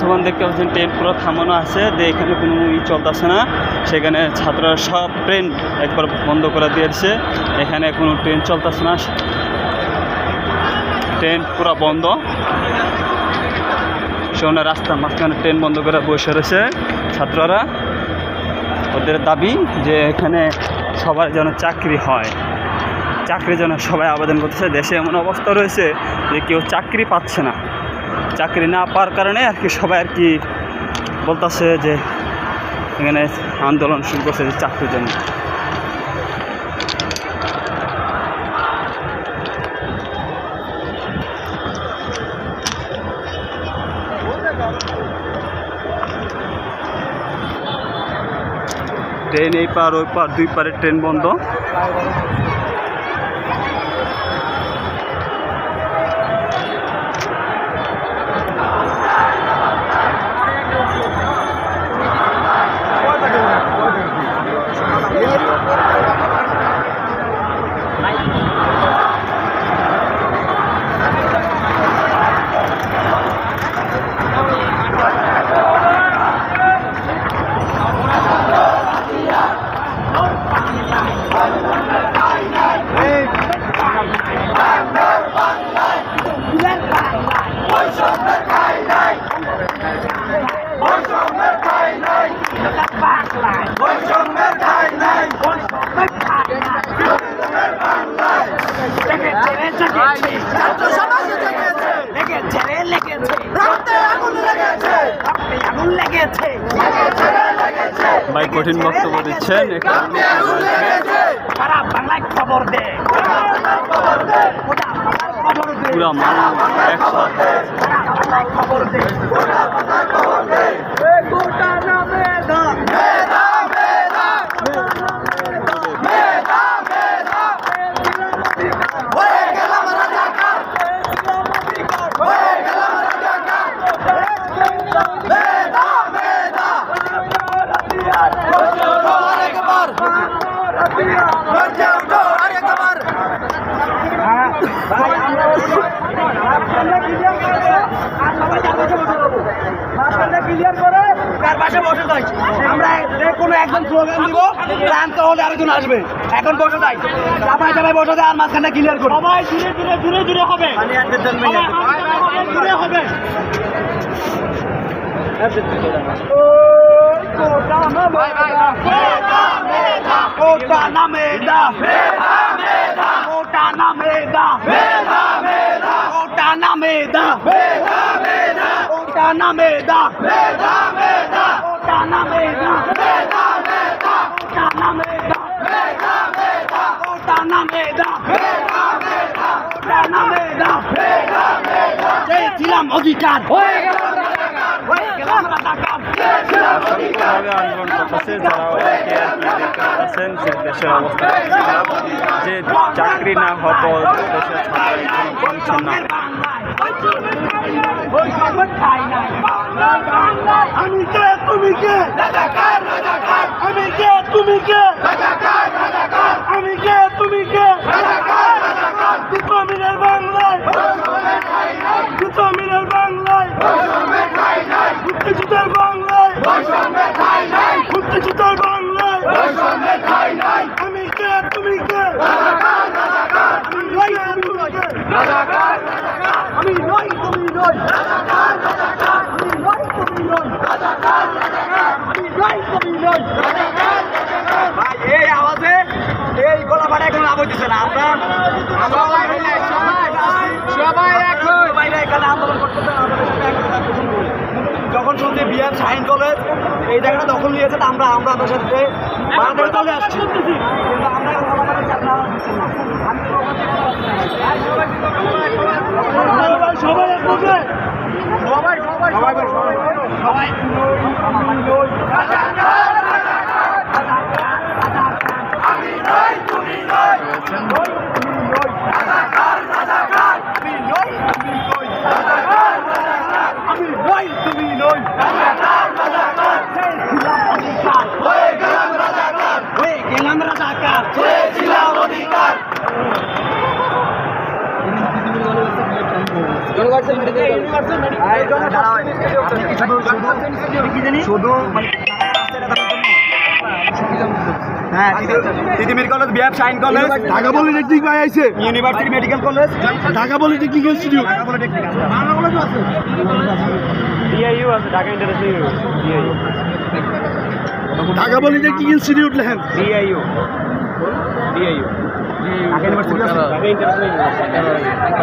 বর্তমান দেখতে পাচ্ছেন ট্রেন পুরো থামানো আছে, এখানে কোনো চলতেছে না। সেখানে ছাত্ররা সব ট্রেন একবার বন্ধ করে দিয়েছে, এখানে কোনো ট্রেন চলতেছে না, ট্রেন পুরো বন্ধ। সেখানে রাস্তার মাঝখানে ট্রেন বন্ধ করে বসে রয়েছে ছাত্ররা। ওদের দাবি যে এখানে সবার যেন চাকরি হয়, চাকরির জন্য সবাই আবেদন করতেছে। দেশে এমন অবস্থা রয়েছে যে কেউ চাকরি পাচ্ছে না, চাকরি না পাওয়ার কারণে আর কি সবাই আর কি বলতেছে যে এখানে আন্দোলন শুরু করছে যে চাকরির জন্য। ট্রেন এই পার ওই পার, দুই পারে ট্রেন বন্ধ। ভাই কঠিন বক্তব্য দিচ্ছেন, পুরা মানুষ একসাথে। আমরা কোনো একজন স্লোগান দিব, ক্লান্ত হলে আরেকজন আসবে। এখন বসে যাই, সবাই সবাই বসে যায়, আর মাঝখানে ক্লিয়ার করো। সবাই ধীরে ধীরে ধীরে ধীরে হবে, হবে। কোটা নামে দা, কোটা নামে দা, কোটা নামে দা, কোটা নামে দা, কোটা নামে দা, কোটা নামে দা, কোটা নামে দা, কোটা নামে দা। চেয়েছিলাম অধিকার, হয়ে গেলাম রাজাকার। আন্দোলন করতেছে যারা দেখতেছেন যে দেশের অবস্থা খারাপ, যে চাকরি না হওয়ার পর দেশের ছাত্ররা পাচ্ছেন না। আমি কে তুমি কে, আমি কে তুমি কে, আমি কে তুমি কে, দুটো মিলের বাংলায়, দুটো মিলের বাংলায়, মুক্তিযুদ্ধের বাংলায়, মুক্তিযুদ্ধের বাংলায়, আমি কে তুমি কে, আমি নই তুমি নই, আমি নই তুমি নই, আমি নই তুমি নই। ভাই এই আওয়াজে এই গলা ফাটা এখন আওয়াজ দিচ্ছে না। আমরা সবাই এখানে আন্দোলন করতেছে। যখন শুনছি বিআর শাহিন কলেজ এই জায়গাটা দখল নিয়েছে, আমরা আমাদের সাথে চলে আসছি, কিন্তু আমরা সবাই একসাথে, সবাই সবাই সবাই সবাই আমি নই তুমি নই, আমি নই তুমি নই, হয়ে গেলাম রাজাকার, হয়ে গেলাম রাজাকার, চেয়েছিলাম অধিকার। শুধু হ্যাঁ তিতুমির কলেজ বিএফ সাইন কলেজ ঢাকা পলিটেকনিক ভাই আইছে university medical college Dhaka polytechnic institute DIU আছে, Dhaka international DIU, Dhaka polytechnic institute লেখেন ডিআইইউ, ডিআইইউ, ঢাকা ইউনিভার্সিটি আছে ঢাকা ইন্টারন্যাশনাল